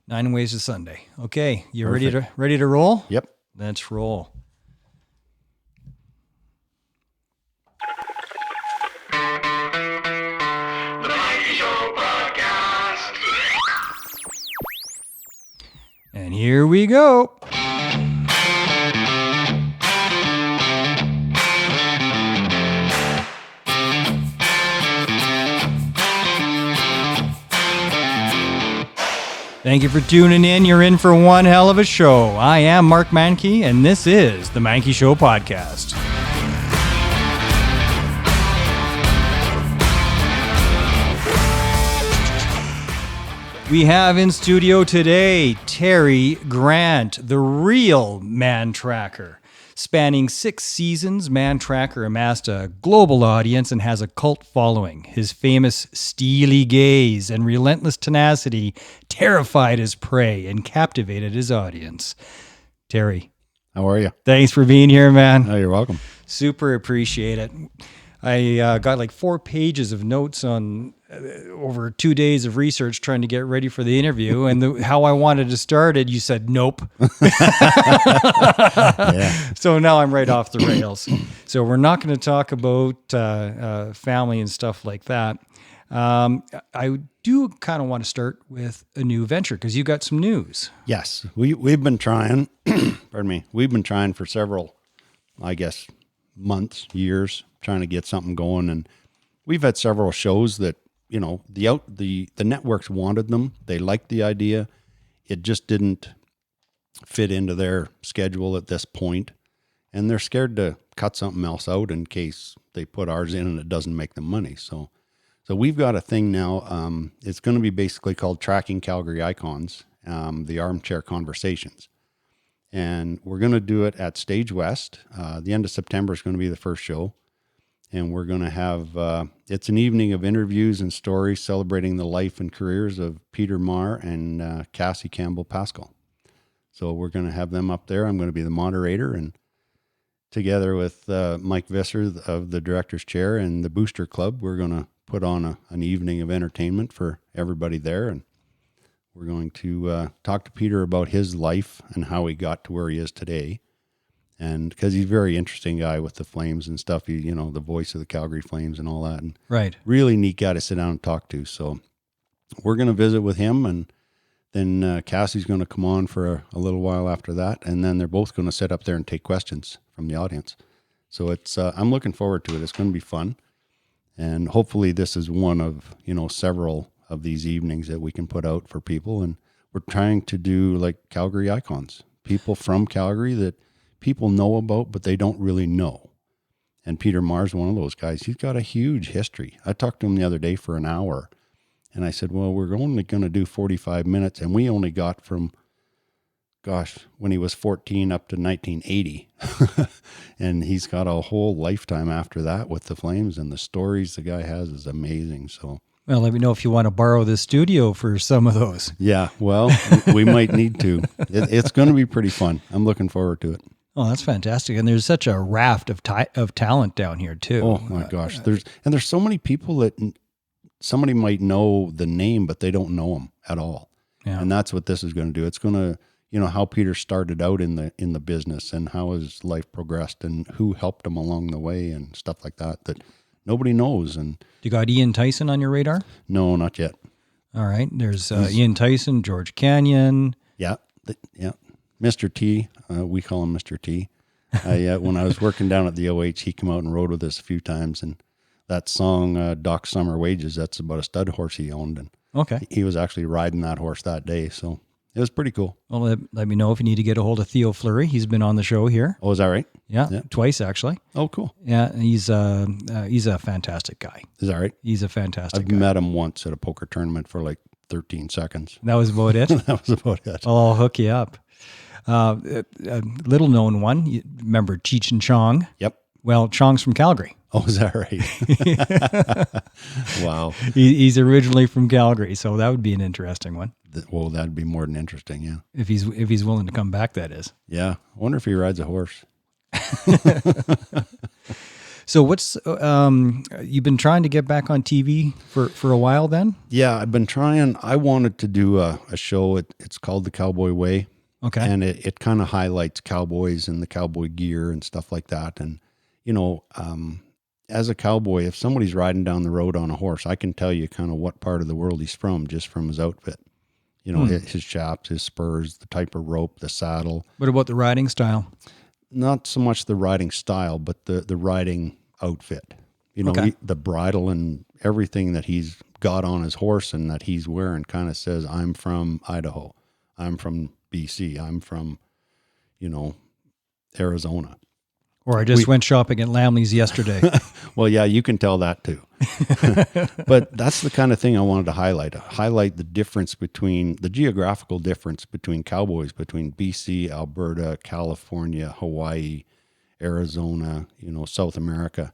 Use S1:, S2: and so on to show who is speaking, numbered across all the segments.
S1: 9 Ways to Sunday. Okay, you
S2: Perfect.
S1: ready to roll?
S2: Yep.
S1: Let's roll.
S3: The Mikey Show Podcast.
S1: And here we go. Thank you for tuning in. You're in for one hell of a show. I am Mark Mankey, and this is the Mankey Show Podcast. We have in studio today Terry Grant, the real Mantracker. Spanning 6 seasons, Mantracker amassed a global audience and has a cult following. His famous steely gaze and relentless tenacity terrified his prey and captivated his audience. Terry,
S2: How are you?
S1: thanks for being here, man.
S2: Oh, you're welcome.
S1: Super appreciate it. I got like 4 pages of notes on over 2 days of research trying to get ready for the interview. And how I wanted to start it, you said nope.
S2: Yeah.
S1: So now I'm right off the rails. So we're not going to talk about family and stuff like that. I do kind of want to start with a new venture because you got some news.
S2: Yes. We've been trying, pardon me, we've been trying for several, I guess, months, years, trying to get something going. And we've had several shows that, you know, the networks wanted them. They liked the idea. It just didn't fit into their schedule at this point. And they're scared to cut something else out in case they put ours in and it doesn't make them money. So we've got a thing now. It's going to be basically called Tracking Calgary Icons, the Armchair Conversations. And we're going to do it at Stage West. The end of September is going to be the first show. And we're going to have, it's an evening of interviews and stories celebrating the life and careers of Peter Marr and Cassie Campbell Pascal. So we're going to have them up there. I'm going to be the moderator, and together with Mike Visser of the Director's Chair and the Booster Club, we're going to put on an evening of entertainment for everybody there. And we're going to talk to Peter about his life and how he got to where he is today. And because he's a very interesting guy with the Flames and stuff, you know, the voice of the Calgary Flames and all that. And
S1: Right.
S2: really neat guy to sit down and talk to. So we're going to visit with him, and then Cassie's going to come on for a little while after that. And then they're both going to sit up there and take questions from the audience. So it's, I'm looking forward to it. It's going to be fun. And hopefully this is one of, you know, several of these evenings that we can put out for people. And we're trying to do like Calgary icons, people from Calgary that people know about, but they don't really know. And Peter Marr's one of those guys. He's got a huge history. I talked to him the other day for an hour, and I said, well, we're only going to do 45 minutes. And we only got from, when he was 14 up to 1980. And he's got a whole lifetime after that with the Flames, and the stories the guy has is amazing. So,
S1: Well, let me know if you want to borrow the studio for some of those.
S2: yeah, well, we might need to. It's going to be pretty fun. I'm looking forward to it.
S1: Oh, that's fantastic. And there's such a raft of talent down here too.
S2: Oh my gosh. There's so many people that somebody might know the name, but they don't know him at all.
S1: Yeah.
S2: And that's what this is going to do. It's going to, you know, how Peter started out in the business and how his life progressed and who helped him along the way and stuff like that nobody knows. And
S1: You got Ian Tyson on your radar?
S2: no, not yet.
S1: All right. There's Ian Tyson, George Canyon.
S2: Yeah. Yeah. Mr. T, we call him Mr. T. When I was working down at the OH, he came out and rode with us a few times. And that song, Doc Summer Wages, that's about a stud horse he owned. And
S1: Okay.
S2: he was actually riding that horse that day. So it was pretty cool.
S1: Well, let me know if you need to get a hold of Theo Fleury. He's been on the show here.
S2: Oh, is that right?
S1: Yeah. Twice actually.
S2: Oh, cool.
S1: Yeah. He's a fantastic guy.
S2: Is that right?
S1: He's a fantastic
S2: I've
S1: guy.
S2: met him once at a poker tournament for like 13 seconds.
S1: That was about it.
S2: That was about it.
S1: I'll hook you up. A little known one. You remember Cheech and Chong?
S2: Yep.
S1: Well, Chong's from Calgary.
S2: Oh, is that right? Wow.
S1: He's originally from Calgary, so that would be an interesting one.
S2: Well, that'd be more than interesting. Yeah.
S1: If he's willing to come back, that is.
S2: Yeah. I wonder if he rides a horse.
S1: So what's you've been trying to get back on TV for a while then?
S2: Yeah, I've been trying. I wanted to do a show. It's called The Cowboy Way.
S1: Okay.
S2: And it kind of highlights cowboys and the cowboy gear and stuff like that. And, you know, as a cowboy, if somebody's riding down the road on a horse, I can tell you kind of what part of the world he's from just from his outfit. You know, his chaps, his spurs, the type of rope, the saddle.
S1: What about the riding style?
S2: Not so much the riding style, but the riding outfit. You know,
S1: Okay.
S2: the bridle and everything that he's got on his horse and that he's wearing kind of says, I'm from Idaho. I'm from BC. I'm from, you know, Arizona.
S1: Or I just went shopping at Lamley's yesterday.
S2: Well, yeah, you can tell that too. But that's the kind of thing I wanted to highlight the difference between the geographical difference between cowboys, between BC, Alberta, California, Hawaii, Arizona, you know, South America,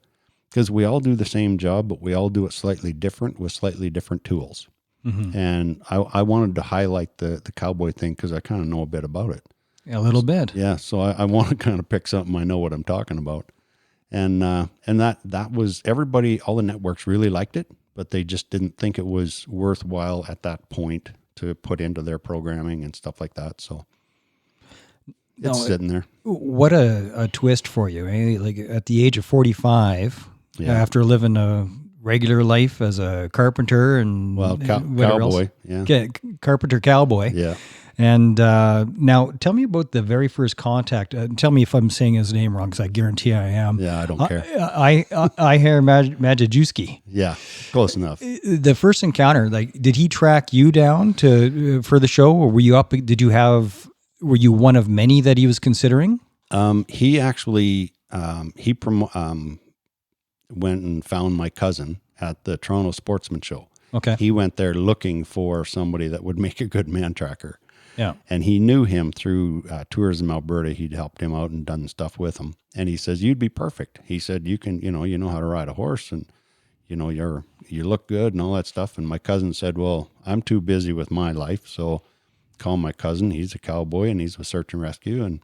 S2: because we all do the same job, but we all do it slightly different with slightly different tools. Mm-hmm. And I wanted to highlight the cowboy thing because I kind of know a bit about it.
S1: A little bit.
S2: Yeah, so I want to kind of pick something I know what I'm talking about. And that was everybody, all the networks really liked it, but they just didn't think it was worthwhile at that point to put into their programming and stuff like that. So it's sitting there.
S1: What a twist for you. Eh? Like at the age of 45, after living a regular life as a carpenter and
S2: cowboy,
S1: carpenter cowboy.
S2: Yeah.
S1: And now tell me about the very first contact. Tell me if I'm saying his name wrong, because I guarantee I am.
S2: Yeah, I don't care.
S1: I hear Majewski.
S2: Yeah, close enough.
S1: The first encounter, like, did he track you down for the show, or were you up? Were you one of many that he was considering?
S2: He actually went and found my cousin at the Toronto Sportsman Show.
S1: Okay.
S2: He went there looking for somebody that would make a good Mantracker.
S1: Yeah.
S2: And he knew him through Tourism Alberta. He'd helped him out and done stuff with him. And he says, you'd be perfect. He said, you know how to ride a horse and, you know, you look good and all that stuff. And my cousin said, well, I'm too busy with my life. So call my cousin. He's a cowboy and he's with search and rescue and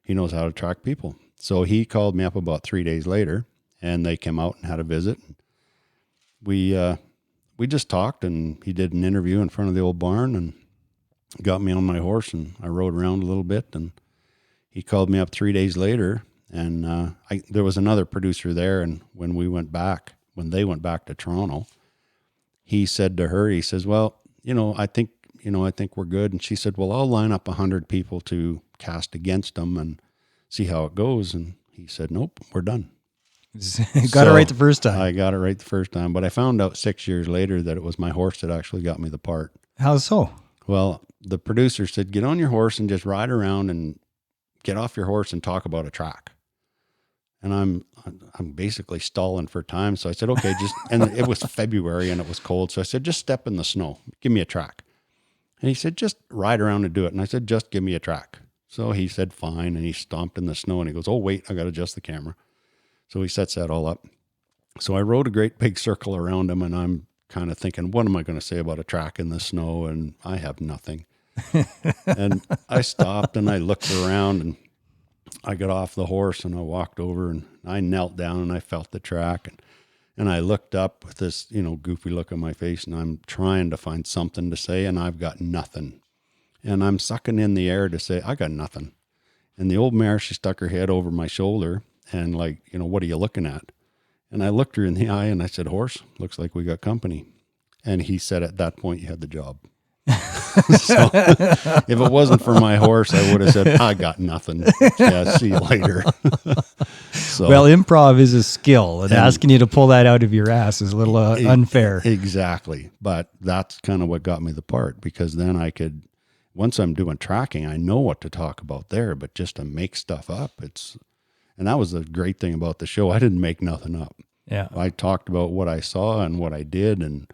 S2: he knows how to track people. So he called me up about 3 days later and they came out and had a visit. We just talked and he did an interview in front of the old barn and got me on my horse and I rode around a little bit and he called me up 3 days later and there was another producer there. And when they went back to Toronto, he said to her, he says, well, I think we're good. And she said, well, I'll line up 100 people to cast against them and see how it goes. And he said, nope, we're done.
S1: Got it right the first time.
S2: I got it right the first time, but I found out 6 years later that it was my horse that actually got me the part.
S1: How so?
S2: Well, the producer said, get on your horse and just ride around and get off your horse and talk about a track. And I'm basically stalling for time. So I said, okay, and it was February and it was cold. So I said, just step in the snow, give me a track. And he said, just ride around and do it. And I said, just give me a track. So he said, fine. And he stomped in the snow and he goes, oh, wait, I got to adjust the camera. So he sets that all up. So I rode a great big circle around him and I'm kind of thinking, what am I going to say about a track in the snow? And I have nothing. And I stopped and I looked around and I got off the horse and I walked over and I knelt down and I felt the track and I looked up with this, goofy look on my face and I'm trying to find something to say and I've got nothing. And I'm sucking in the air to say, I got nothing. And the old mare, she stuck her head over my shoulder and what are you looking at? And I looked her in the eye and I said, horse, looks like we got company. And he said, at that point, you had the job. So if it wasn't for my horse, I would have said, I got nothing. Yeah, see you later. So,
S1: well, improv is a skill, and asking you to pull that out of your ass is a little unfair.
S2: Exactly. But that's kind of what got me the part, because then I could, once I'm doing tracking, I know what to talk about there, but just to make stuff up, and that was the great thing about the show. I didn't make nothing up.
S1: Yeah.
S2: I talked about what I saw and what I did and,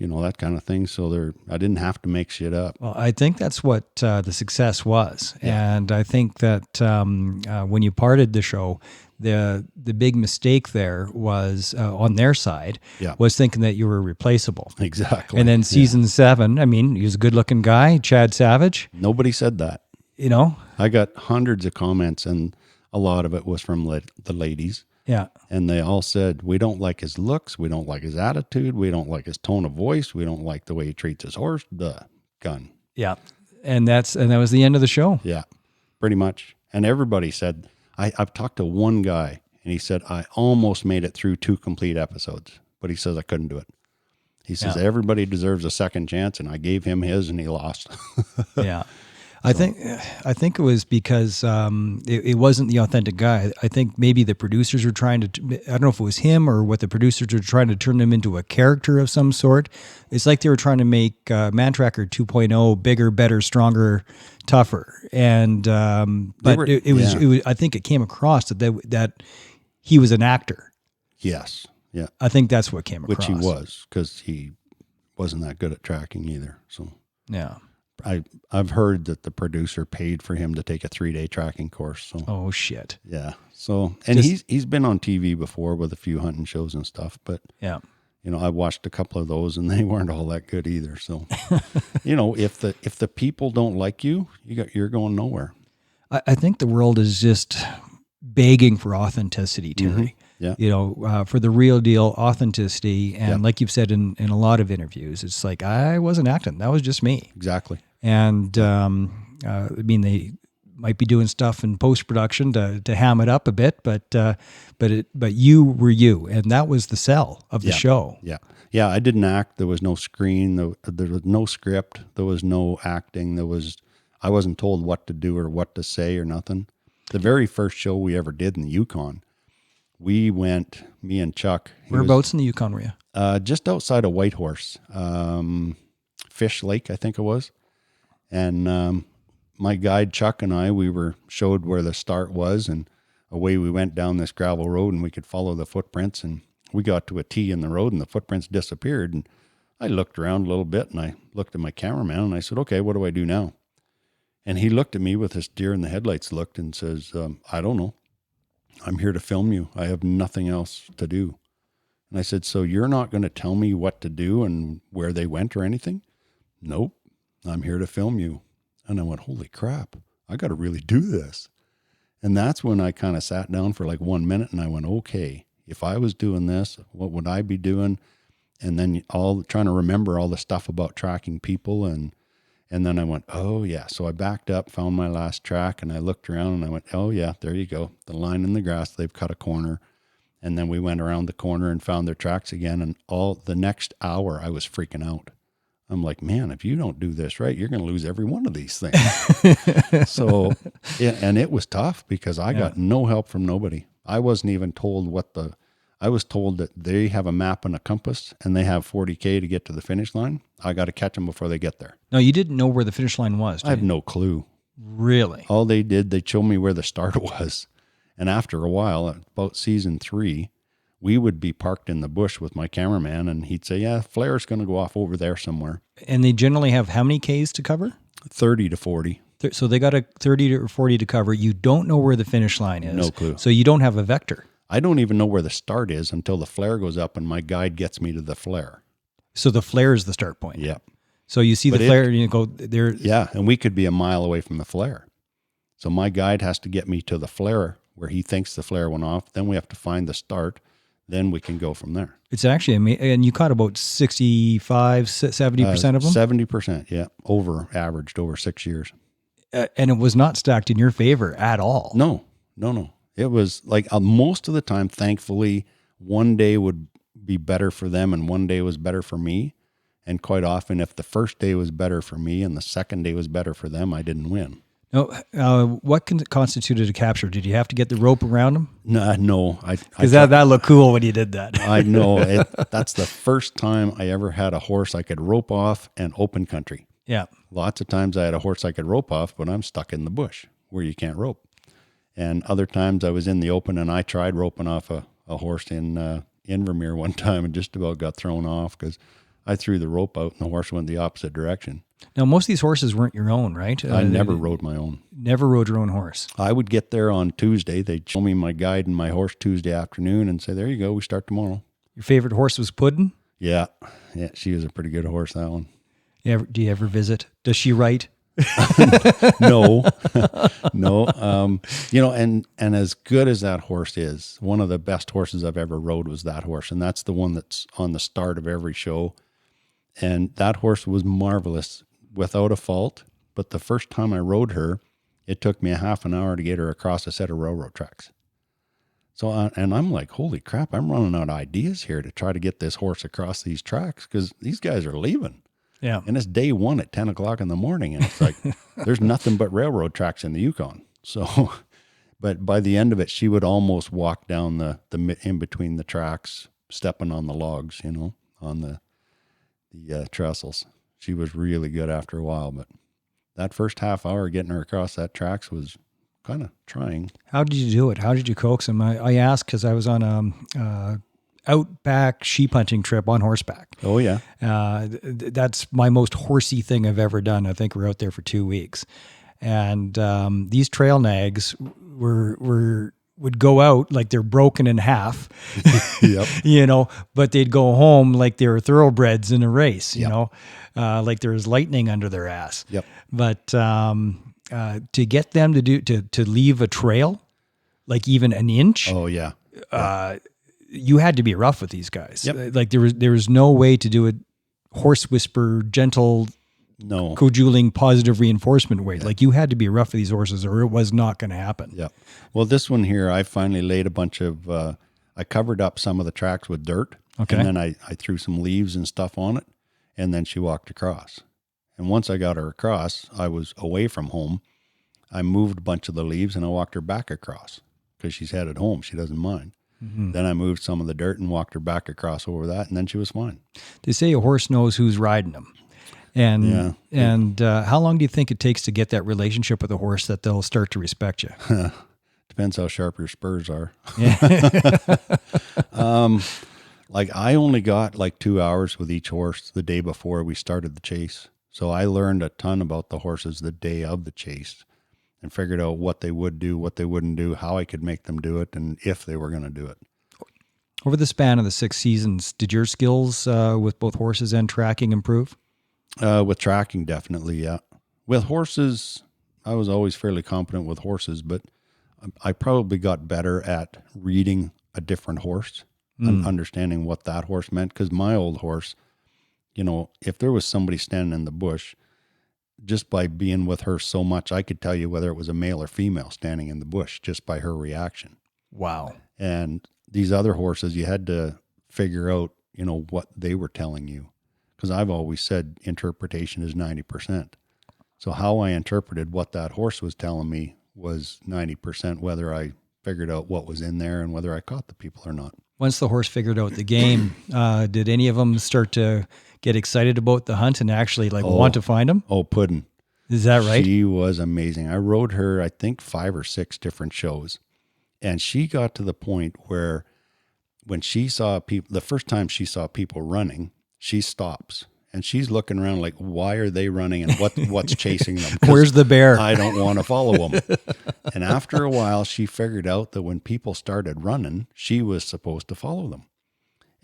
S2: that kind of thing. So I didn't have to make shit up.
S1: Well, I think that's what the success was. Yeah. And I think that when you parted the show, the big mistake there was on their side was thinking that you were replaceable.
S2: Exactly.
S1: And then season 7, I mean, he was a good looking guy, Chad Savage.
S2: Nobody said that. I got hundreds of comments and a lot of it was from the ladies.
S1: Yeah.
S2: And they all said, we don't like his looks. We don't like his attitude. We don't like his tone of voice. We don't like the way he treats his horse. The gun.
S1: Yeah. And that was the end of the show.
S2: Yeah, pretty much. And everybody said, I've talked to one guy and he said, I almost made it through 2 complete episodes, but he says I couldn't do it. He says, everybody deserves a second chance. And I gave him his and he lost.
S1: Yeah. I think it was because it wasn't the authentic guy. I think maybe the producers were trying to, I don't know if it was him or what the producers were trying to turn him into a character of some sort. It's like they were trying to make Mantracker 2.0 bigger, better, stronger, tougher. And but it was I think it came across that he was an actor.
S2: Yes. Yeah.
S1: I think that's what came across.
S2: Which he was, because he wasn't that good at tracking either. So
S1: yeah.
S2: I've heard that the producer paid for him to take a 3-day tracking course. So
S1: oh shit.
S2: Yeah. So and he's been on TV before with a few hunting shows and stuff, but
S1: yeah.
S2: You know, I watched a couple of those and they weren't all that good either. So you know, if the people don't like you, you're going nowhere.
S1: I think the world is just begging for authenticity, Terry.
S2: Mm-hmm. Yeah.
S1: You know, for the real deal, authenticity. And like you've said in a lot of interviews, it's like, I wasn't acting. That was just me.
S2: Exactly.
S1: And I mean, they might be doing stuff in post-production to ham it up a bit, but you were you. And that was the sell of the show.
S2: Yeah. Yeah. I didn't act. There was no screen. There was no script. There was no acting. I wasn't told what to do or what to say or nothing. The very first show we ever did in the Yukon, we went, me and Chuck.
S1: Whereabouts in the Yukon were you?
S2: Just outside of Whitehorse, Fish Lake, I think it was. And my guide, Chuck, and I, we were showed where the start was, and away we went down this gravel road, and we could follow the footprints, and we got to a T in the road, and the footprints disappeared. And I looked around a little bit, and I looked at my cameraman, and I said, okay, what do I do now? And he looked at me with this deer in the headlights look and says, I don't know. I'm here to film you. I have nothing else to do. And I said, so you're not going to tell me what to do and where they went or anything? Nope. I'm here to film you. And I went, holy crap, I got to really do this. And that's when I kind of sat down for like 1 minute and I went, okay, if I was doing this, what would I be doing? And then trying to remember all the stuff about tracking people. And then I went, oh yeah. So I backed up, found my last track, and I looked around and I went, oh yeah, there you go. The line in the grass, they've cut a corner. And then we went around the corner and found their tracks again. And the next hour I was freaking out. I'm like, man, if you don't do this right, you're going to lose every one of these things. So, yeah, and it was tough because I got no help from nobody. I wasn't even told I was told that they have a map and a compass and they have 40K to get to the finish line. I got to catch them before they get there.
S1: No, you didn't know where the finish line was,
S2: I have no clue.
S1: Really?
S2: All they did, they showed me where the start was. And after a while, about season 3, we would be parked in the bush with my cameraman and he'd say, yeah, flare's going to go off over there somewhere.
S1: And they generally have how many Ks to cover?
S2: 30 to 40.
S1: So they got a 30 or 40 to cover. You don't know where the finish line is.
S2: No clue.
S1: So you don't have a vector.
S2: I don't even know where the start is until the flare goes up and my guide gets me to the flare.
S1: So the flare is the start point.
S2: Yep.
S1: So you see the flare and you go there.
S2: Yeah. And we could be a mile away from the flare. So my guide has to get me to the flare where he thinks the flare went off. Then we have to find the start. Then we can go from there.
S1: It's actually amazing. And you caught about 65, 70% of them?
S2: 70%, yeah. Averaged over 6 years.
S1: And it was not stacked in your favor at all.
S2: No. It was like most of the time, thankfully, one day would be better for them and one day was better for me. And quite often, if the first day was better for me and the second day was better for them, I didn't win.
S1: No, what constituted a capture? Did you have to get the rope around them?
S2: No.
S1: Because that looked cool when you did that.
S2: I know. That's the first time I ever had a horse I could rope off and open country.
S1: Yeah.
S2: Lots of times I had a horse I could rope off, but I'm stuck in the bush where you can't rope. And other times I was in the open and I tried roping off a horse in Invermere one time and just about got thrown off because I threw the rope out and the horse went the opposite direction.
S1: Now, most of these horses weren't your own, right?
S2: I never rode my own.
S1: Never rode your own horse.
S2: I would get there on Tuesday. They'd show me my guide and my horse Tuesday afternoon and say, there you go, we start tomorrow.
S1: Your favorite horse was Puddin'?
S2: Yeah, she was a pretty good horse, that one.
S1: Do you ever visit? Does she write?
S2: No, no. And as good as that horse is, one of the best horses I've ever rode was that horse. And that's the one that's on the start of every show. And that horse was marvelous without a fault. But the first time I rode her, it took me a half an hour to get her across a set of railroad tracks. So, and I'm like, holy crap, I'm running out of ideas here to try to get this horse across these tracks because these guys are leaving.
S1: Yeah.
S2: And it's day one at 10 o'clock in the morning. And it's like, there's nothing but railroad tracks in the Yukon. So, but by the end of it, she would almost walk down the in between the tracks, stepping on the logs, on the trestles. She was really good after a while, but that first half hour getting her across that tracks was kind of trying.
S1: How did you do it? How did you coax him? I asked because I was on a outback sheep hunting trip on horseback.
S2: Oh yeah.
S1: That's my most horsey thing I've ever done. I think we're out there for 2 weeks, and these trail nags would go out like they're broken in half,
S2: Yep.
S1: but they'd go home like they were thoroughbreds in a race,
S2: Yep.
S1: Like there was lightning under their ass.
S2: Yep.
S1: But to get them to leave a trail, like even an inch,
S2: Oh yeah.
S1: you had to be rough with these guys.
S2: Yep.
S1: Like there was no way to do it horse whisper, gentle,
S2: No.
S1: cajoling, positive reinforcement way. Like you had to be rough with these horses or it was not going to happen.
S2: Yeah. Well, this one here, I finally laid a bunch of, I covered up some of the tracks with dirt.
S1: Okay.
S2: And then I threw some leaves and stuff on it. And then she walked across. And once I got her across, I was away from home. I moved a bunch of the leaves and I walked her back across because she's headed home. She doesn't mind. Mm-hmm. Then I moved some of the dirt and walked her back across over that. And then she was fine.
S1: They say a horse knows who's riding them. And how long do you think it takes to get that relationship with a horse that they'll start to respect you?
S2: Depends how sharp your spurs are.
S1: Yeah.
S2: Like I only got like 2 hours with each horse the day before we started the chase. So I learned a ton about the horses the day of the chase and figured out what they would do, what they wouldn't do, how I could make them do it, and if they were going to do it.
S1: Over the span of the 6 seasons, did your skills with both horses and tracking improve?
S2: With tracking, definitely, yeah. With horses, I was always fairly competent with horses, but I probably got better at reading a different horse and understanding what that horse meant. Because my old horse, if there was somebody standing in the bush, just by being with her so much, I could tell you whether it was a male or female standing in the bush just by her reaction.
S1: Wow.
S2: And these other horses, you had to figure out, what they were telling you. Because I've always said interpretation is 90%. So how I interpreted what that horse was telling me was 90%, whether I figured out what was in there and whether I caught the people or not.
S1: Once the horse figured out the game, did any of them start to get excited about the hunt and actually want to find them?
S2: Oh, Puddin'.
S1: Is that right?
S2: She was amazing. I rode her, I think, 5 or 6 different shows. And she got to the point where when she saw people, the first time she saw people running, she stops and she's looking around like, why are they running and what's chasing them?
S1: Where's the bear?
S2: I don't want to follow them. And after a while, she figured out that when people started running, she was supposed to follow them.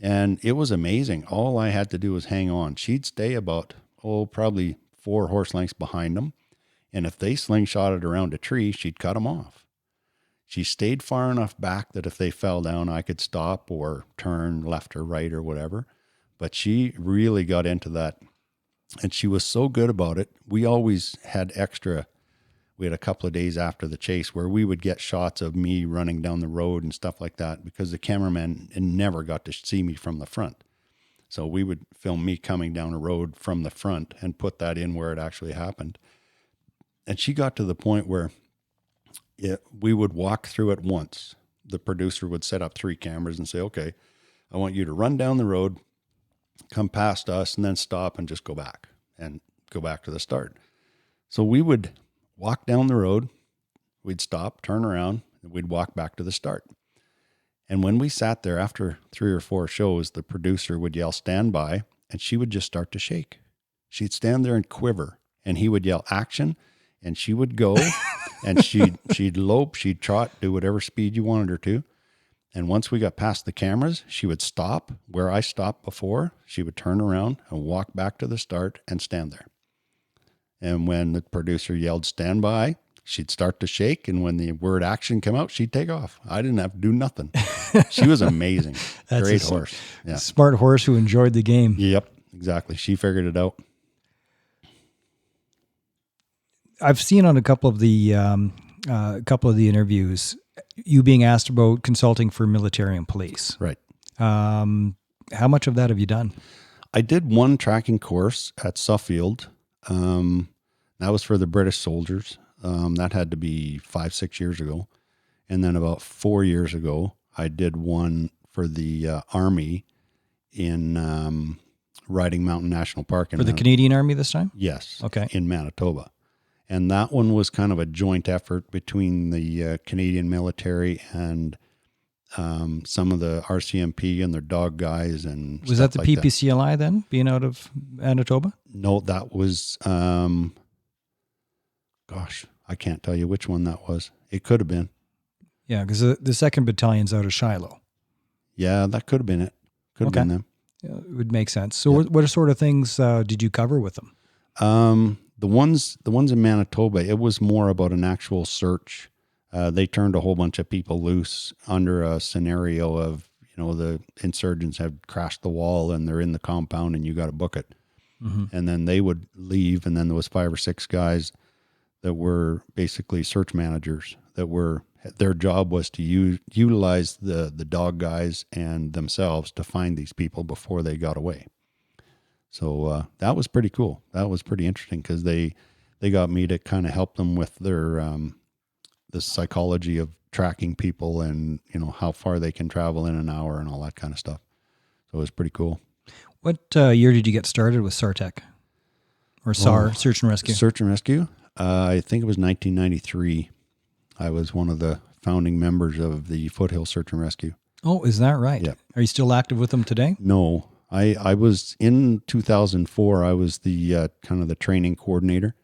S2: And it was amazing. All I had to do was hang on. She'd stay about, probably 4 horse lengths behind them. And if they slingshotted around a tree, she'd cut them off. She stayed far enough back that if they fell down, I could stop or turn left or right or whatever. But she really got into that. And she was so good about it. We always had we had a couple of days after the chase where we would get shots of me running down the road and stuff like that because the cameraman never got to see me from the front. So we would film me coming down a road from the front and put that in where it actually happened. And she got to the point where we would walk through it once. The producer would set up 3 cameras and say, okay, I want you to run down the road, come past us, and then stop and just go back to the start. So we would walk down the road, we'd stop, turn around, and we'd walk back to the start. And when we sat there after 3 or 4 shows, the producer would yell, stand by, and she would just start to shake. She'd stand there and quiver, and he would yell, action, and she would go, and she'd lope, she'd trot, do whatever speed you wanted her to. And once we got past the cameras, she would stop where I stopped before. She would turn around and walk back to the start and stand there. And when the producer yelled stand by, she'd start to shake. And when the word action came out, she'd take off. I didn't have to do nothing. She was amazing. Great horse. Yeah.
S1: Smart horse who enjoyed the game.
S2: Yep, exactly. She figured it out.
S1: I've seen on a couple of the interviews you being asked about consulting for military and police.
S2: Right.
S1: How much of that have you done?
S2: I did one tracking course at Suffield. That was for the British soldiers. That had to be 5-6 years ago. And then about 4 years ago, I did one for the Army in Riding Mountain National Park.
S1: For the Canadian Army this time?
S2: Yes.
S1: Okay.
S2: In Manitoba. And that one was kind of a joint effort between the Canadian military and some of the RCMP and their dog guys. And
S1: was that the
S2: like
S1: PPCLI then, being out of Manitoba?
S2: No, that was, gosh, I can't tell you which one that was. It could have been.
S1: Yeah, because the 2nd Battalion's out of Shiloh.
S2: Yeah, that could have been it. Could have been them.
S1: Yeah, it would make sense. So what sort of things did you cover with them?
S2: The ones in Manitoba, it was more about an actual search. They turned a whole bunch of people loose under a scenario of, the insurgents have crashed the wall and they're in the compound and you got to book it. Mm-hmm. And then they would leave. And then there was 5 or 6 guys that were basically search managers their job was to utilize the dog guys and themselves to find these people before they got away. So that was pretty cool. That was pretty interesting because they got me to kind of help them with their the psychology of tracking people and how far they can travel in an hour and all that kind of stuff. So it was pretty cool.
S1: What year did you get started with SARTEC or SAR, Search and Rescue?
S2: Search and Rescue. I think it was 1993. I was one of the founding members of the Foothill Search and Rescue.
S1: Oh, is that right?
S2: Yeah.
S1: Are you still active with them today?
S2: No. I was in 2004, I was the kind of the training coordinator,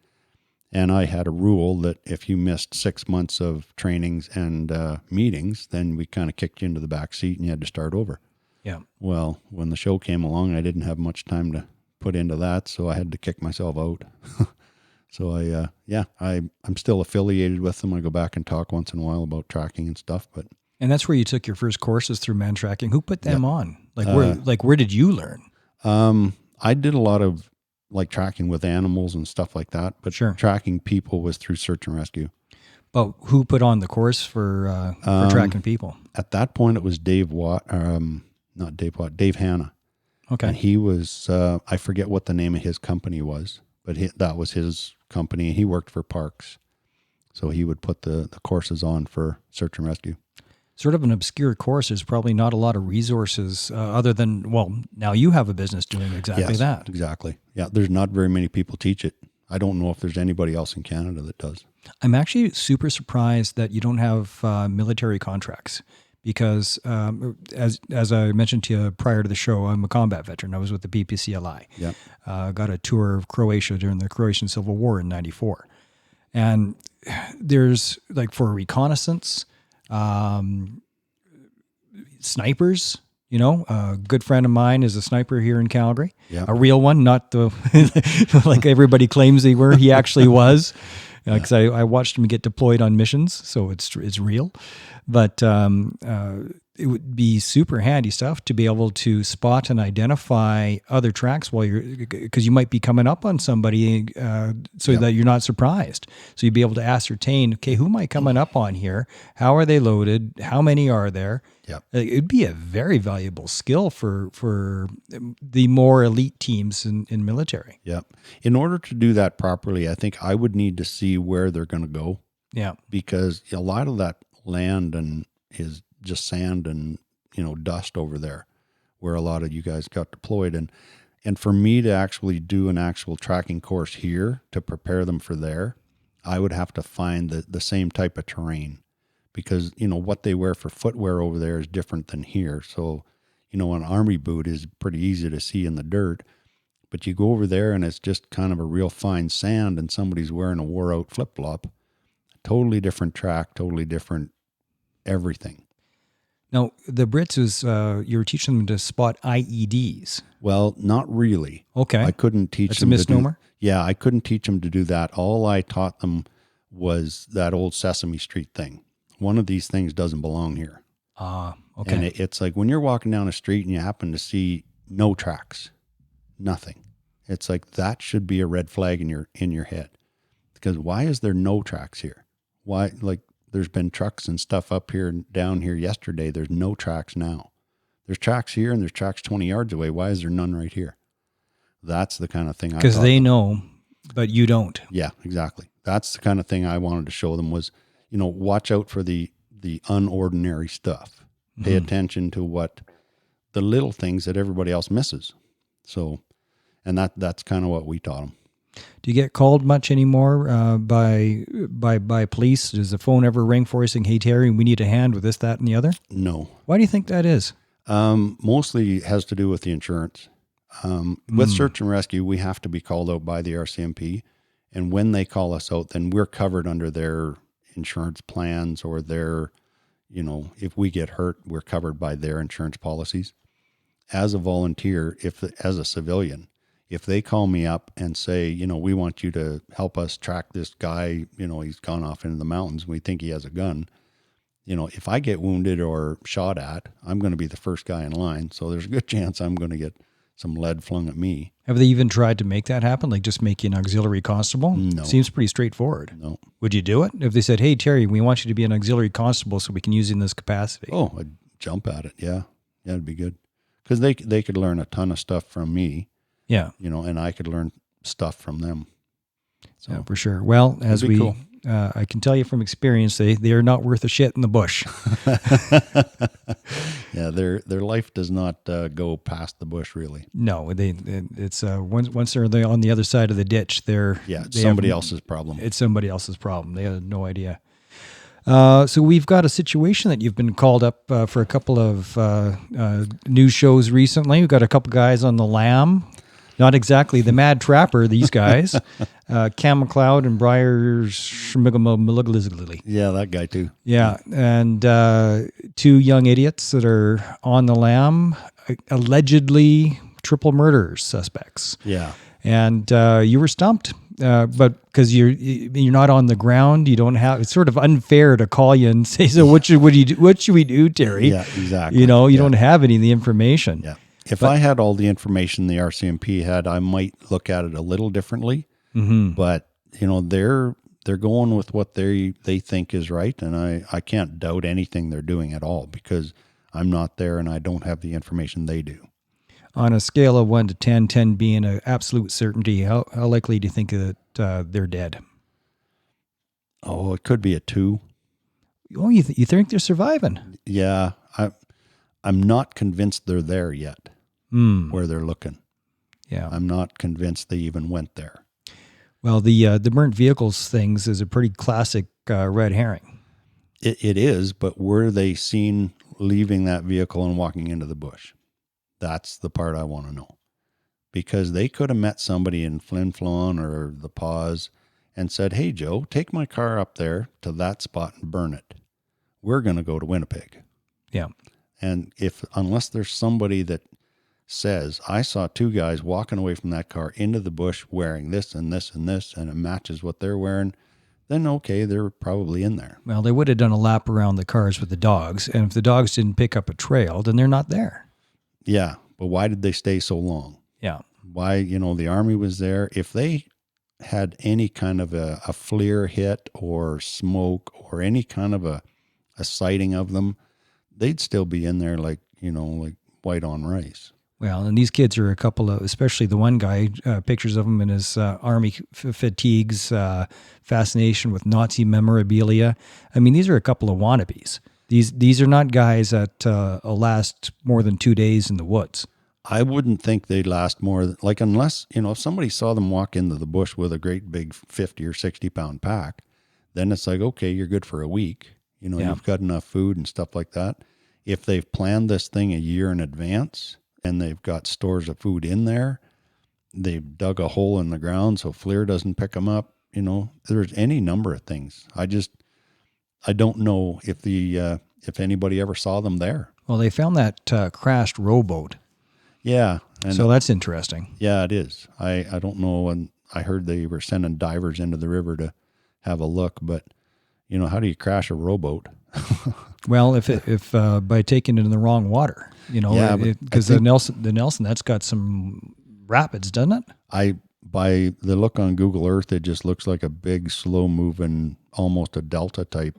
S2: and I had a rule that if you missed 6 months of trainings and meetings, then we kind of kicked you into the back seat and you had to start over.
S1: Yeah.
S2: Well, when the show came along, I didn't have much time to put into that, so I had to kick myself out. So I'm still affiliated with them. I go back and talk once in a while about tracking and stuff, but.
S1: And that's where you took your first courses through Mantracking. Who put them on? Where did you learn?
S2: I did a lot of tracking with animals and stuff like that, but tracking people was through Search and Rescue.
S1: But who put on the course for tracking people?
S2: At that point, it was Dave Hanna.
S1: Okay.
S2: And he was, I forget what the name of his company was, but that was his company. He worked for Parks. So he would put the courses on for Search and Rescue.
S1: Sort of an obscure course. There's probably not a lot of resources other than, now you have a business doing exactly that.
S2: Exactly. Yeah, there's not very many people teach it. I don't know if there's anybody else in Canada that does.
S1: I'm actually super surprised that you don't have military contracts because, as I mentioned to you prior to the show, I'm a combat veteran. I was with the PPCLI.
S2: Yeah.
S1: Got a tour of Croatia during the Croatian Civil War in '94. And there's for reconnaissance, snipers, a good friend of mine is a sniper here in Calgary, a real one, not the, like everybody claims they were. He actually was, because I watched him get deployed on missions. So it's real, but, it would be super handy stuff to be able to spot and identify other tracks because you might be coming up on somebody that you're not surprised. So you'd be able to ascertain, okay, who am I coming up on here? How are they loaded? How many are there?
S2: Yep.
S1: It'd be a very valuable skill for the more elite teams in military.
S2: Yep. In order to do that properly, I think I would need to see where they're going to go.
S1: Yeah.
S2: Because a lot of that land is just sand and dust over there where a lot of you guys got deployed, and for me to actually do an actual tracking course here to prepare them for there, I would have to find the same type of terrain because what they wear for footwear over there is different than here. So an army boot is pretty easy to see in the dirt, but you go over there and it's just kind of a real fine sand and somebody's wearing a wore out flip-flop. Totally different track, totally different everything.
S1: Now, the Brits was you were teaching them to spot IEDs.
S2: Well, not really.
S1: Okay.
S2: I couldn't teach
S1: That's a
S2: them
S1: misnomer?
S2: Yeah, I couldn't teach them to do that. All I taught them was that old Sesame Street thing. One of these things doesn't belong here.
S1: Okay.
S2: And it's like when you're walking down a street and you happen to see no tracks, nothing. It's like that should be a red flag in your head. Because why is there no tracks here? Why, like, there's been trucks and stuff up here and down here yesterday. There's no tracks now. There's tracks here and there's tracks 20 yards away. Why is there none right here? That's the kind of thing I
S1: Because
S2: taught
S1: they
S2: them.
S1: know, but you don't.
S2: Yeah, exactly. That's the kind of thing I wanted to show them was, watch out for the unordinary stuff. Pay attention to what the little things that everybody else misses. So, and that's kind of what we taught them.
S1: Do you get called much anymore by police? Does the phone ever ring for you saying, "Hey Terry, we need a hand with this, that, and the other"?
S2: No.
S1: Why do you think that is?
S2: Mostly has to do with the insurance. With search and rescue, we have to be called out by the RCMP. And when they call us out, then we're covered under their insurance plans or their, if we get hurt, we're covered by their insurance policies. As a volunteer, as a civilian, if they call me up and say, we want you to help us track this guy, he's gone off into the mountains, we think he has a gun. If I get wounded or shot at, I'm going to be the first guy in line. So there's a good chance I'm going to get some lead flung at me.
S1: Have they even tried to make that happen? Like just make you an auxiliary constable?
S2: No.
S1: Seems pretty straightforward.
S2: No.
S1: Would you do it? If they said, "Hey, Terry, we want you to be an auxiliary constable so we can use you in this capacity"?
S2: Oh, I'd jump at it. Yeah. Yeah, it'd be good. Because they could learn a ton of stuff from me,
S1: Yeah.
S2: and I could learn stuff from them. So
S1: Yeah, for sure. Well, as
S2: be cool.
S1: I can tell you from experience, they are not worth a shit in the bush.
S2: Yeah, their life does not go past the bush, really.
S1: No, it's once they're on the other side of the ditch,
S2: It's somebody else's problem.
S1: It's somebody else's problem. They have no idea. So we've got a situation that you've been called up for a couple of news shows recently. We've got a couple guys on the lam. Not exactly the Mad Trapper, these guys. Cam McLeod and Briar Schmigamalugalizgly.
S2: Yeah, that guy too.
S1: Yeah, and two young idiots that are on the lam, allegedly triple murder suspects.
S2: Yeah.
S1: And you were stumped, but because you're not on the ground, you don't have. It's sort of unfair to call you and say, "So what should we do, Terry?"
S2: Yeah, exactly.
S1: You don't have any of the information.
S2: Yeah. If I had all the information the RCMP had, I might look at it a little differently. Mm-hmm. But they're going with what they think is right, and I can't doubt anything they're doing at all because I'm not there and I don't have the information they do.
S1: On a scale of 1 to 10, 10 being an absolute certainty, how likely do you think that they're dead?
S2: Oh, it could be a 2.
S1: Oh, you think they're surviving?
S2: Yeah, I'm not convinced they're there yet. Where they're looking.
S1: Yeah,
S2: I'm not convinced they even went there.
S1: Well, the burnt vehicles things is a pretty classic red herring.
S2: It is, but were they seen leaving that vehicle and walking into the bush? That's the part I want to know. Because they could have met somebody in Flin Flon or the Paws and said, "Hey, Joe, take my car up there to that spot and burn it. We're going to go to Winnipeg."
S1: Yeah.
S2: And unless there's somebody that says, "I saw 2 guys walking away from that car into the bush wearing this and this and this, and it matches what they're wearing," then okay, they're probably in there.
S1: Well, they would have done a lap around the cars with the dogs, and if the dogs didn't pick up a trail, then they're not there.
S2: Yeah, but why did they stay so long?
S1: Yeah.
S2: Why, the army was there. If they had any kind of a FLIR hit or smoke or any kind of a sighting of them, they'd still be in there like white on rice.
S1: Well, and these kids are a couple of, especially the one guy, pictures of him in his army fatigues, fascination with Nazi memorabilia. I mean, these are a couple of wannabes. These are not guys that will last more than 2 days in the woods.
S2: I wouldn't think they'd last more, unless, if somebody saw them walk into the bush with a great big 50 or 60 pound pack, then it's like, okay, you're good for a week. You've got enough food and stuff like that. If they've planned this thing a year in advance and they've got stores of food in there, they've dug a hole in the ground so FLIR doesn't pick them up. There's any number of things. I don't know if if anybody ever saw them there.
S1: Well, they found that crashed rowboat.
S2: Yeah. And
S1: So that's interesting.
S2: yeah, it is. I don't know. And I heard they were sending divers into the river to have a look, but you know, how do you crash a rowboat?
S1: Well, if by taking it in the wrong water, you know,
S2: Yeah,
S1: because the Nelson, that's got some rapids, doesn't it?
S2: By the look on Google Earth, it just looks like a big, slow moving, almost a delta type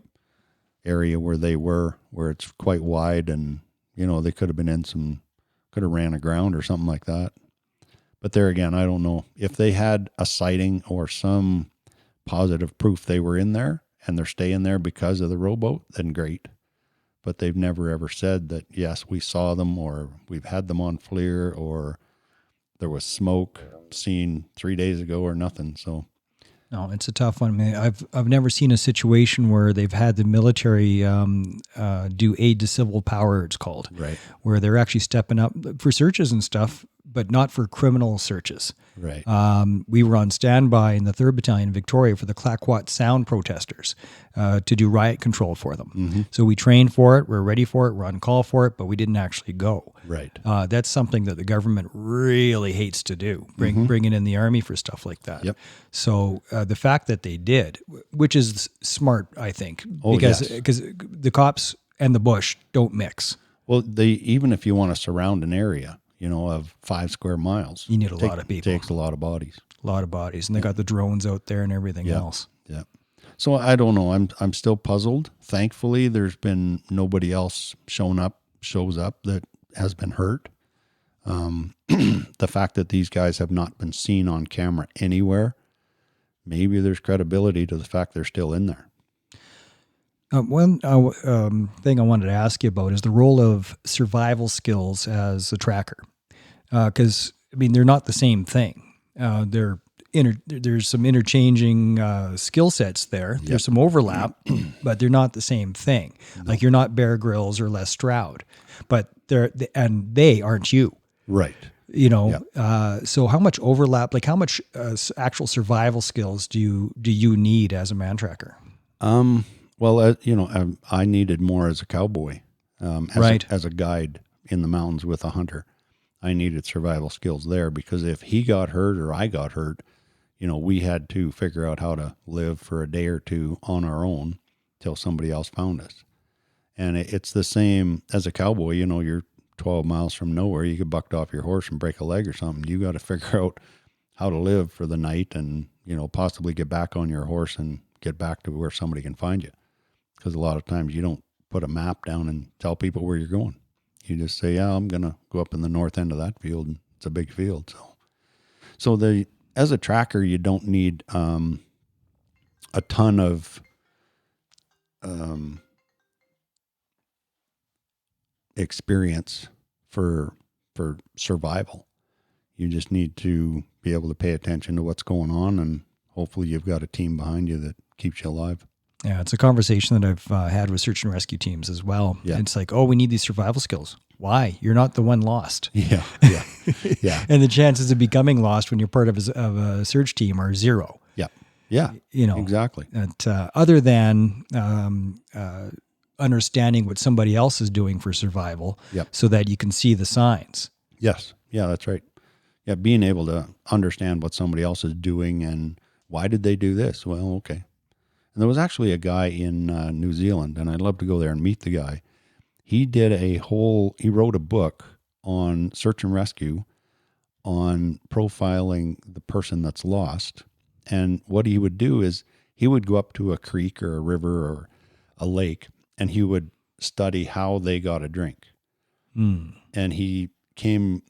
S2: area where they were, where it's quite wide, and you know, they could have ran aground or something like that. But there again, I don't know if they had a sighting or some positive proof they were in there and they're staying there because of the rowboat, then great. But they've never ever said that, yes, we saw them, or we've had them on FLIR, or there was smoke seen 3 days ago, or nothing. So
S1: No, it's a tough one. I mean, I've never seen a situation where they've had the military do aid to civil power, it's called,
S2: right,
S1: where they're actually stepping up for searches and stuff, but not for criminal searches.
S2: right,
S1: We were on standby in the 3rd Battalion in Victoria for the Clayoquot Sound protesters to do riot control for them.
S2: Mm-hmm.
S1: So we trained for it, we're ready for it, we're on call for it, but we didn't actually go.
S2: right.
S1: That's something that the government really hates to do, bringing in the army for stuff like that.
S2: Yep.
S1: So the fact that they did, which is smart, I think,
S2: Oh,
S1: because
S2: yes.
S1: because the cops and the bush don't mix.
S2: Well, even if you want to surround an area, you know, of 5 square miles,
S1: You need a lot of people.
S2: Takes a lot of bodies.
S1: A lot of bodies, and they got the drones out there and everything else.
S2: Yeah. So I don't know. I'm still puzzled. Thankfully, there's been nobody else shows up that has been hurt. The fact that these guys have not been seen on camera anywhere, maybe there's credibility to the fact they're still in there.
S1: One thing I wanted to ask you about is the role of survival skills as a tracker, because I mean they're not the same thing. There's some interchanging skill sets there.
S2: Yep.
S1: There's some overlap, but they're not the same thing. No. Like you're not Bear Grylls or Les Stroud, but they aren't you.
S2: Right.
S1: You know,
S2: Yep.
S1: So how much overlap? Like how much actual survival skills do you need as a man tracker?
S2: Well, you know, I needed more as a cowboy, as a guide in the mountains with a hunter. I needed survival skills there because if he got hurt or I got hurt, you know, we had to figure out how to live for a day or two on our own till somebody else found us. And it's the same as a cowboy. You know, you're 12 miles from nowhere. You get bucked off your horse and break a leg or something. You got to figure out how to live for the night and, you know, possibly get back on your horse and get back to where somebody can find you. Because a lot of times you don't put a map down and tell people where you're going. You just say, yeah, I'm going to go up in the north end of that field. And it's a big field. So as a tracker, you don't need a ton of experience for survival. You just need to be able to pay attention to what's going on, and hopefully you've got a team behind you that keeps you alive.
S1: Yeah, it's a conversation that I've had with search and rescue teams as well.
S2: Yeah.
S1: It's like, oh, we need these survival skills. Why? You're not the one lost.
S2: Yeah. Yeah.
S1: And the chances of becoming lost when you're part of a search team are zero.
S2: Yeah.
S1: You know,
S2: Exactly.
S1: Other than understanding what somebody else is doing for survival,
S2: Yep.
S1: so that you can see the signs.
S2: Yes. Yeah, that's right. Yeah, being able to understand what somebody else is doing and why did they do this? Well, okay. And there was actually a guy in New Zealand, and I'd love to go there and meet the guy. He wrote a book on search and rescue, on profiling the person that's lost. And what he would do is he would go up to a creek or a river or a lake, and he would study how they got a drink. And he came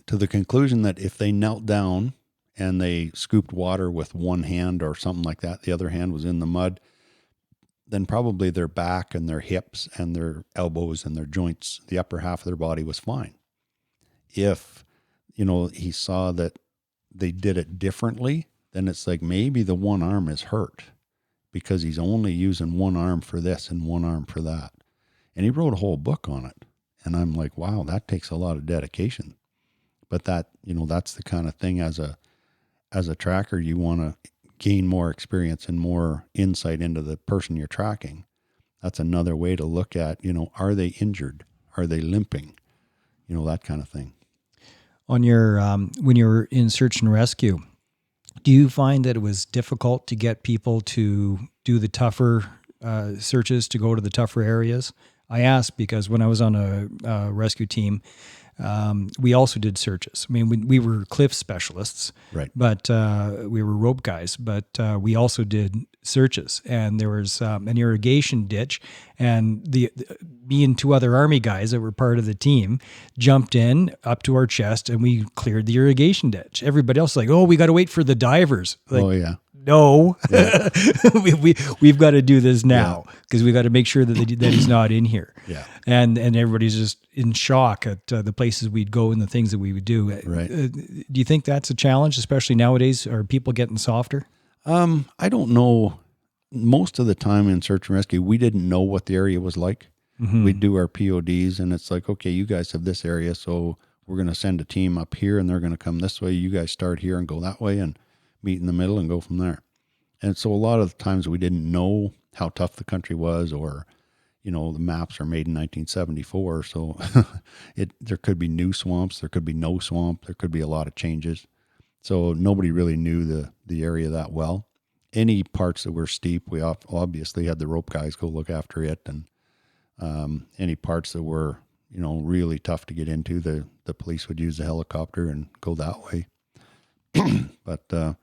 S2: to the conclusion that if they knelt down and they scooped water with one hand or something like that, the other hand was in the mud, then probably their back and their hips and their elbows and their joints, the upper half of their body was fine. If, you know, he saw that they did it differently, then it's like maybe the one arm is hurt because he's only using one arm for this and one arm for that. And he wrote a whole book on it. And I'm like, wow, that takes a lot of dedication. But that, you know, that's the kind of thing as a tracker, you want to gain more experience and more insight into the person you're tracking. that's another way to look at, are they injured? Are they limping? That kind of thing.
S1: On your when you were in search and rescue, do you find that it was difficult to get people to do the tougher searches, to go to the tougher areas? I asked because when I was on a rescue team, we also did searches. I mean, we were cliff specialists,
S2: Right.
S1: but we were rope guys, but we also did searches. And there was an irrigation ditch, and me and two other Army guys that were part of the team jumped in up to our chest, and we cleared the irrigation ditch. Everybody else was like, oh, we got to wait for the divers. Like,
S2: Oh, yeah.
S1: no, we've got to do this now because we got to make sure that that he's not in here.
S2: Yeah.
S1: And everybody's just in shock at the places we'd go and the things that we would do.
S2: Right.
S1: Do you think that's a challenge, especially nowadays? Are people getting softer?
S2: I don't know. Most of the time in search and rescue, we didn't know what the area was like.
S1: Mm-hmm.
S2: We'd do our PODs, and it's like, okay, you guys have this area, so we're going to send a team up here, and they're going to come this way. You guys start here and go that way, and meet in the middle and go from there. And so a lot of the times we didn't know how tough the country was, or, the maps are made in 1974. So there could be new swamps, there could be no swamp, there could be a lot of changes. So nobody really knew the area that well. Any parts that were steep, we obviously had the rope guys go look after it. And any parts that were, really tough to get into, the police would use the helicopter and go that way. But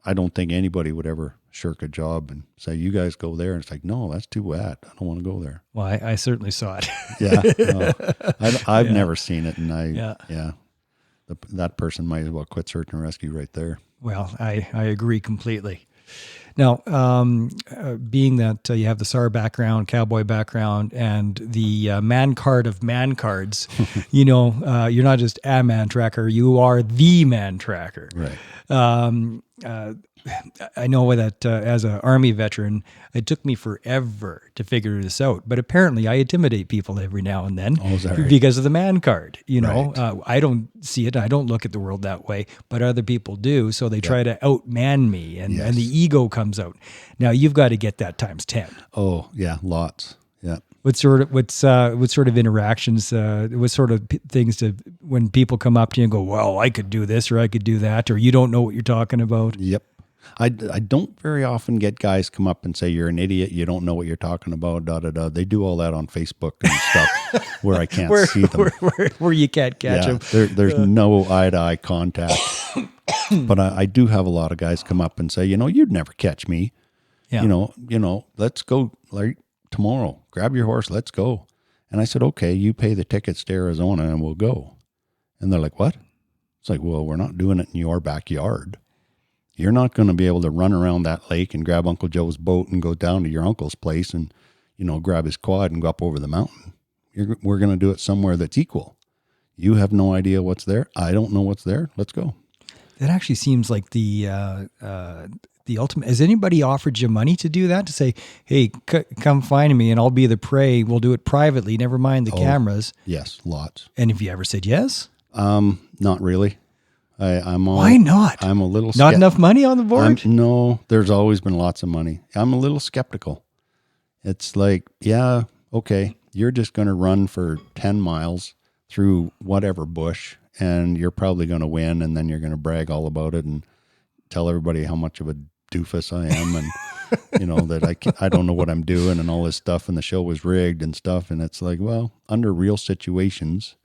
S2: I don't think anybody would ever shirk a job and say, you guys go there. And it's like, no, that's too wet. I don't want to go there.
S1: Well, I certainly saw it.
S2: Yeah. No, I've never seen it. And that person might as well quit search and rescue right there.
S1: Well, I agree completely. Now, being that you have the SAR background, cowboy background, and the man card of man cards, you're not just a man tracker, you are the man tracker.
S2: Right.
S1: I know that as an Army veteran, it took me forever to figure this out. But apparently, I intimidate people every now and then because of the man card.
S2: Right.
S1: I don't see it. I don't look at the world that way, but other people do. So they try to outman me, and the ego comes out. Now you've got to get that times 10.
S2: Oh yeah, lots. Yeah.
S1: What sort of interactions? What sort of things when people come up to you and go, "Well, I could do this or I could do that," or you don't know what you're talking about?
S2: Yep. I don't very often get guys come up and say, you're an idiot, you don't know what you're talking about, da-da-da. They do all that on Facebook and stuff where I can't see them.
S1: Where you can't catch them.
S2: There's no eye-to-eye contact. But I do have a lot of guys come up and say, you'd never catch me.
S1: Yeah.
S2: Let's go like tomorrow. Grab your horse, let's go. And I said, okay, you pay the tickets to Arizona and we'll go. And they're like, what? It's like, well, we're not doing it in your backyard. You're not going to be able to run around that lake and grab Uncle Joe's boat and go down to your uncle's place and, grab his quad and go up over the mountain. We're going to do it somewhere that's equal. You have no idea what's there. I don't know what's there. Let's go.
S1: That actually seems like the ultimate. Has anybody offered you money to do that? To say, hey, come find me and I'll be the prey. We'll do it privately. Never mind the cameras.
S2: Yes, lots.
S1: And have you ever said yes?
S2: Not really.
S1: Why not?
S2: I'm a little
S1: not enough money on the board.
S2: No, there's always been lots of money. I'm a little skeptical. It's like, yeah, okay, you're just going to run for 10 miles through whatever bush, and you're probably going to win, and then you're going to brag all about it and tell everybody how much of a doofus I am, and that I don't know what I'm doing and all this stuff, and the show was rigged and stuff. And it's like, well, under real situations,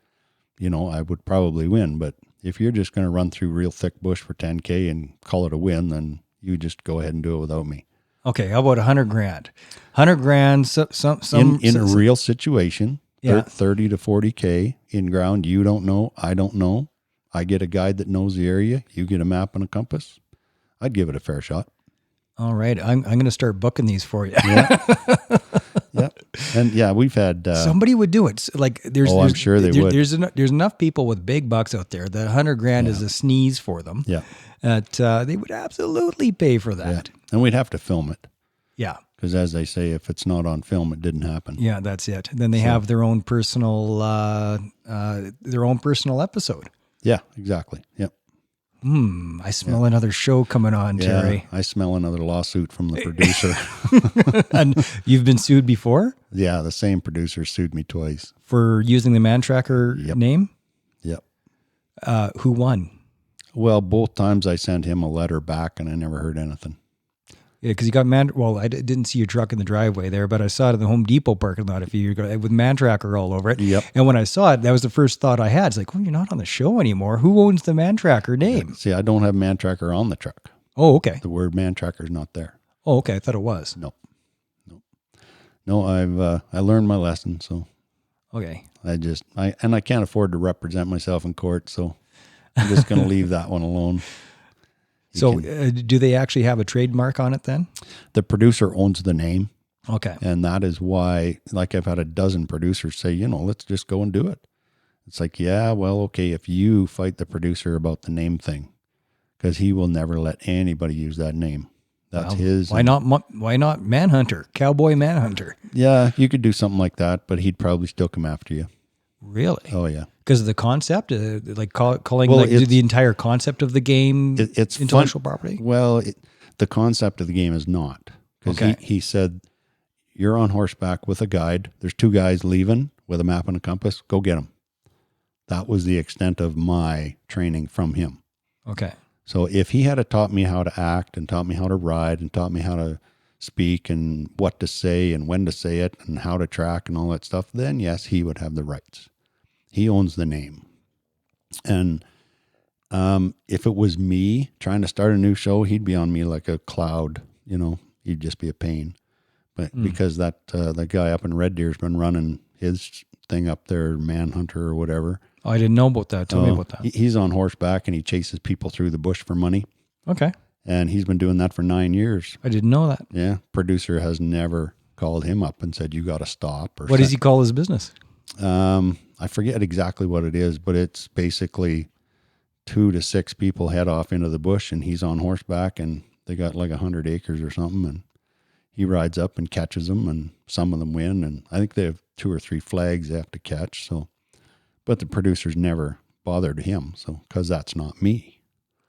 S2: I would probably win, but if you're just going to run through real thick bush for 10K and call it a win, then you just go ahead and do it without me.
S1: Okay, how about $100,000? $100,000.
S2: In a real situation,
S1: yeah.
S2: 30 to 40K in ground. You don't know. I don't know. I get a guide that knows the area. You get a map and a compass. I'd give it a fair shot.
S1: All right, I'm going to start booking these for you.
S2: Yeah. Yep. And yeah, we've had
S1: somebody would do it. Like
S2: I'm sure they would.
S1: There's enough people with big bucks out there that $100,000 is a sneeze for them.
S2: Yeah.
S1: That they would absolutely pay for that.
S2: Yeah. And we'd have to film it.
S1: Yeah.
S2: Because as they say, if it's not on film, it didn't happen.
S1: Yeah, that's it. Then they have their own personal episode.
S2: Yeah, exactly. Yep.
S1: I smell another show coming on, Terry.
S2: I smell another lawsuit from the producer.
S1: And you've been sued before
S2: Yeah, the same producer sued me twice.
S1: for using the Mantracker name?
S2: Yep.
S1: Who won?
S2: Well, both times I sent him a letter back and I never heard anything.
S1: Yeah, because you got Well, I didn't see your truck in the driveway there, but I saw it in the Home Depot parking lot a few years ago with Mantracker all over it.
S2: Yep.
S1: And when I saw it, that was the first thought I had. It's like, well, you're not on the show anymore. Who owns the Mantracker name?
S2: See, I don't have Mantracker on the truck.
S1: Oh, okay.
S2: The word Mantracker is not there.
S1: Oh, okay. I thought it was.
S2: No, I learned my lesson, so
S1: Okay.
S2: I can't afford to represent myself in court, so I'm just going to leave that one alone.
S1: So do they actually have a trademark on it then?
S2: The producer owns the name,
S1: Okay.
S2: and that is why, like, I've had a dozen producers say, let's just go and do it. It's like, yeah, well, okay, if you fight the producer about the name thing, because he will never let anybody use that name. That's his.
S1: Why not Manhunter, Cowboy Manhunter?
S2: Yeah, you could do something like that, but he'd probably still come after you.
S1: Really?
S2: Oh, yeah.
S1: Because of the concept, calling
S2: Well,
S1: the entire concept of the game
S2: It's
S1: intellectual
S2: fun.
S1: property?
S2: Well, the concept of the game is not. Because
S1: Okay.
S2: he said, you're on horseback with a guide. There's two guys leaving with a map and a compass. Go get them. That was the extent of my training from him.
S1: Okay.
S2: So if he had taught me how to act and taught me how to ride and taught me how to speak and what to say and when to say it and how to track and all that stuff, then yes, he would have the rights. He owns the name. And if it was me trying to start a new show, he'd be on me like a cloud, he'd just be a pain. But because that guy up in Red Deer's been running his thing up there, Manhunter or whatever.
S1: Oh, I didn't know about that. Tell me about that.
S2: He's on horseback and he chases people through the bush for money.
S1: Okay.
S2: And he's been doing that for 9 years.
S1: I didn't know that.
S2: Yeah. Producer has never called him up and said, you got to stop. Or
S1: What does he call his business?
S2: I forget exactly what it is, but it's basically 2 to 6 people head off into the bush and he's on horseback and they got like 100 acres or something. And he rides up and catches them and some of them win. And I think they have 2 or 3 flags they have to catch. But the producer's never bothered him. So, cause that's not me.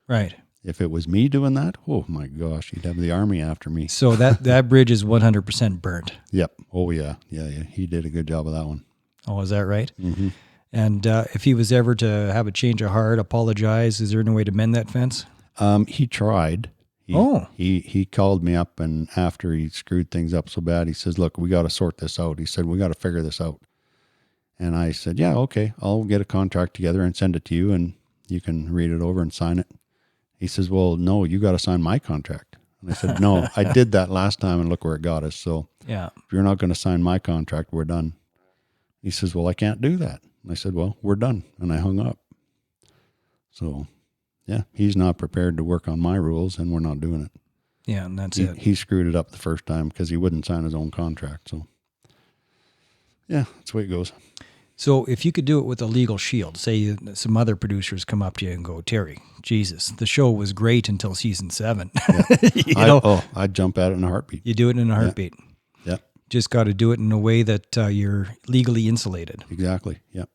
S1: Right.
S2: If it was me doing that, oh my gosh, he'd have the army after me.
S1: So that bridge is 100% burnt.
S2: Yep. Oh yeah. Yeah. He did a good job of that one.
S1: Oh, is that right?
S2: Mm-hmm.
S1: And if he was ever to have a change of heart, apologize, is there any way to mend that fence?
S2: He tried. He called me up, and after he screwed things up so bad, he says, look, we got to sort this out. He said, we got to figure this out. And I said, yeah, okay, I'll get a contract together and send it to you and you can read it over and sign it. He says, well, no, you got to sign my contract. And I said, no, I did that last time and look where it got us. So
S1: Yeah.
S2: if you're not going to sign my contract, we're done. He says, well, I can't do that. And I said, well, we're done. And I hung up. So yeah, he's not prepared to work on my rules and we're not doing it.
S1: Yeah, and that's it.
S2: He screwed it up the first time because he wouldn't sign his own contract. So yeah, that's the way it goes.
S1: So if you could do it with a legal shield, say some other producers come up to you and go, Terry, Jesus, the show was great until season 7.
S2: Yeah. I'd jump at it in a heartbeat.
S1: You do it in a heartbeat.
S2: Yeah.
S1: Just got to do it in a way that you're legally insulated.
S2: Exactly. Yeah.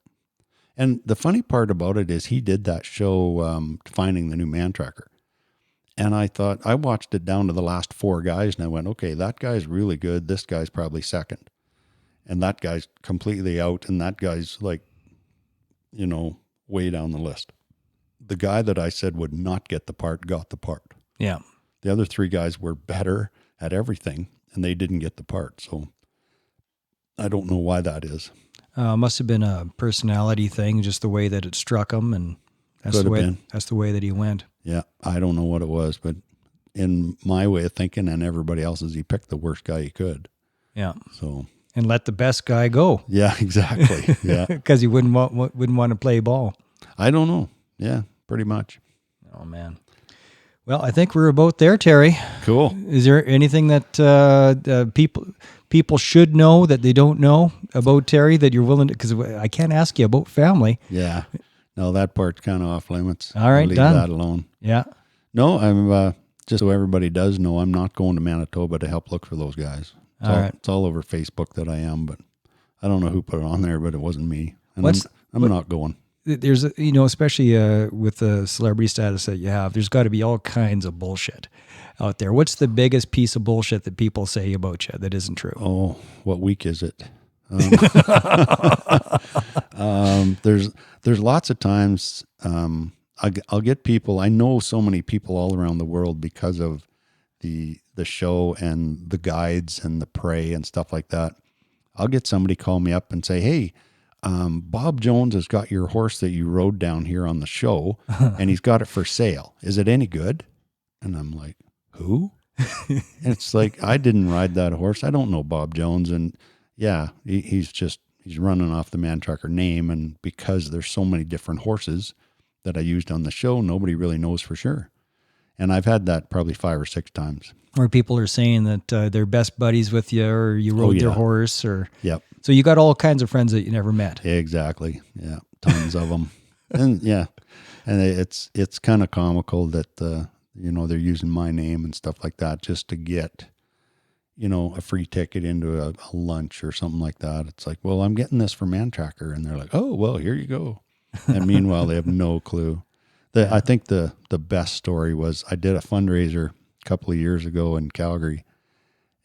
S2: And the funny part about it is he did that show, Finding the New Mantracker. And I thought, I watched it down to the last 4 guys and I went, okay, that guy's really good. This guy's probably second. And that guy's completely out. And that guy's like, way down the list. The guy that I said would not get the part got the part.
S1: Yeah.
S2: The other 3 guys were better at everything and they didn't get the part. So I don't know why that is.
S1: Must have been a personality thing, just the way that it struck him. And that's
S2: Could
S1: the
S2: have
S1: way,
S2: been.
S1: that's the way that he went.
S2: Yeah. I don't know what it was, but in my way of thinking and everybody else's, he picked the worst guy he could.
S1: Yeah.
S2: So.
S1: And let the best guy go.
S2: Yeah, exactly. Yeah.
S1: Because he wouldn't want to play ball.
S2: I don't know. Yeah, pretty much.
S1: Oh, man. Well, I think we're about there, Terry.
S2: Cool.
S1: Is there anything that people should know that they don't know about Terry that you're willing to, because I can't ask you about family.
S2: Yeah. No, that part's kind of off limits.
S1: All right,
S2: I'll leave
S1: done.
S2: that alone.
S1: Yeah.
S2: No, I'm just so everybody does know, I'm not going to Manitoba to help look for those guys.
S1: All right.
S2: It's all over Facebook that I am, but I don't know who put it on there, but it wasn't me. And
S1: What's-
S2: I'm not going.
S1: there's, especially with the celebrity status that you have, there's got to be all kinds of bullshit out there. What's the biggest piece of bullshit that people say about you that isn't true?
S2: Oh, what week is it? There's lots of times I'll get people. I know so many people all around the world because of the show and the guides and the prey and stuff like that. I'll get somebody call me up and say, "Hey, Bob Jones has got your horse that you rode down here on the show, and he's got it for sale. Is it any good?" And I'm like, "Who?" And it's like, I didn't ride that horse. I don't know Bob Jones. And yeah, he's running off the Mantracker name. And because there's so many different horses that I used on the show, nobody really knows for sure. And I've had that probably 5 or 6 times.
S1: Or people are saying that they're best buddies with you, or you rode their horse, or
S2: yep.
S1: So you got all kinds of friends that you never met.
S2: Exactly. Yeah, tons of them. And yeah, and it's kind of comical that they're using my name and stuff like that just to get a free ticket into a lunch or something like that. It's like, well, I'm getting this from Mantracker, and they're like, oh, well, here you go. And meanwhile, they have no clue. I think the best story was I did a fundraiser a couple of years ago in Calgary,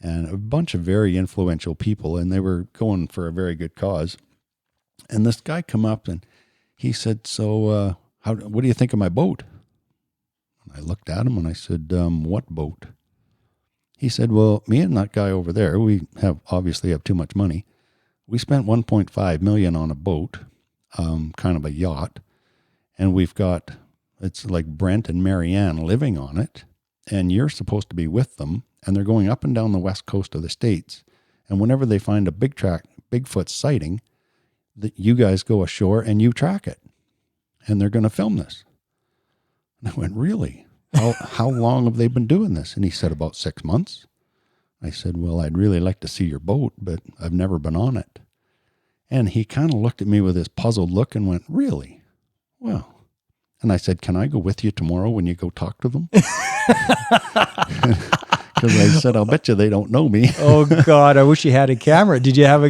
S2: and a bunch of very influential people, and they were going for a very good cause. And this guy come up and he said, "So, what do you think of my boat?" And I looked at him and I said, "What boat?" He said, "Well, me and that guy over there, we obviously have too much money. We spent $1.5 million on a boat, kind of a yacht, and it's like Brent and Marianne living on it, and you're supposed to be with them, and they're going up and down the west coast of the States. And whenever they find a Bigfoot sighting, that you guys go ashore and you track it, and they're going to film this." And I went, "Really? How long have they been doing this?" And he said, "About 6 months." I said, "Well, I'd really like to see your boat, but I've never been on it." And he kind of looked at me with this puzzled look and went, "Really? Well." And I said, "Can I go with you tomorrow when you go talk to them?" Because I said, "I'll bet you they don't know me."
S1: Oh God, I wish you had a camera. Did you have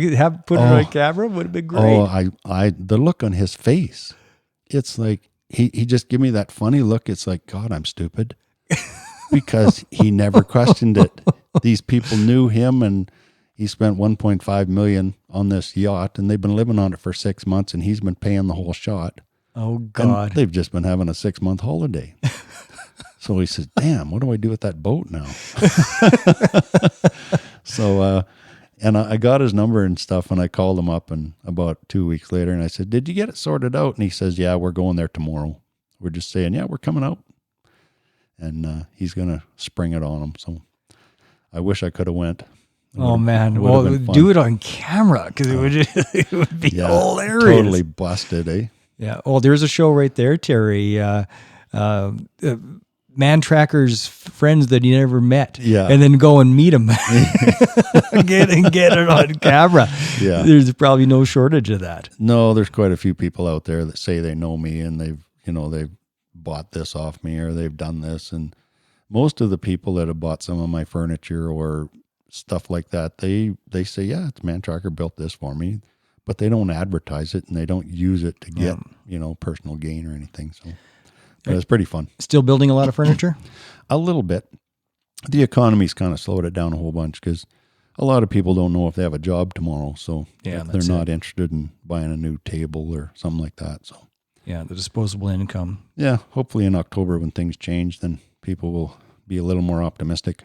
S1: put it on a camera? Would have been great.
S2: Oh, the look on his face, it's like he just gave me that funny look. It's like, God, I'm stupid, because he never questioned it. These people knew him, and he spent $1.5 million on this yacht, and they've been living on it for 6 months, and he's been paying the whole shot.
S1: Oh God,
S2: and they've just been having a 6-month holiday. So he says, "Damn, what do I do with that boat now?" So, and I got his number and stuff, and I called him up, and about 2 weeks later, and I said, "Did you get it sorted out?" And he says, "Yeah, we're going there tomorrow. We're just saying, yeah, we're coming out." And he's going to spring it on him. So I wish I could have went.
S1: Oh man, well, do it on camera, because it would be hilarious.
S2: Totally busted, eh?
S1: Yeah. Well, there's a show right there, Terry. Mantracker's friends that he never met, and then go and meet him, get it on camera.
S2: Yeah,
S1: there's probably no shortage of that.
S2: No, there's quite a few people out there that say they know me, and they've bought this off me, or they've done this. And most of the people that have bought some of my furniture or stuff like that, they say, "Yeah, it's Mantracker built this for me," but they don't advertise it, and they don't use it to get personal gain or anything. So. But it's pretty fun.
S1: Still building a lot of furniture?
S2: A little bit. The economy's kind of slowed it down a whole bunch, because a lot of people don't know if they have a job tomorrow. So they're not interested in buying a new table or something like that. So
S1: yeah, the disposable income.
S2: Yeah, hopefully in October when things change, then people will be a little more optimistic.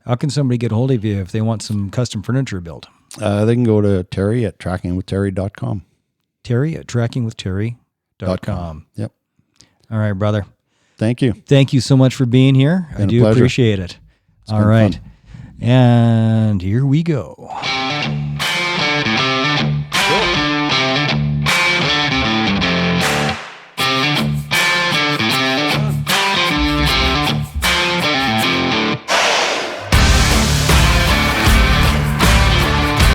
S1: How can somebody get a hold of you if they want some custom furniture built?
S2: They can go to Terry at trackingwithterry.com.
S1: Terry at trackingwithterry.com.
S2: Yep.
S1: All right, brother.
S2: Thank you.
S1: Thank you so much for being here. I do appreciate it. All right. And here we go.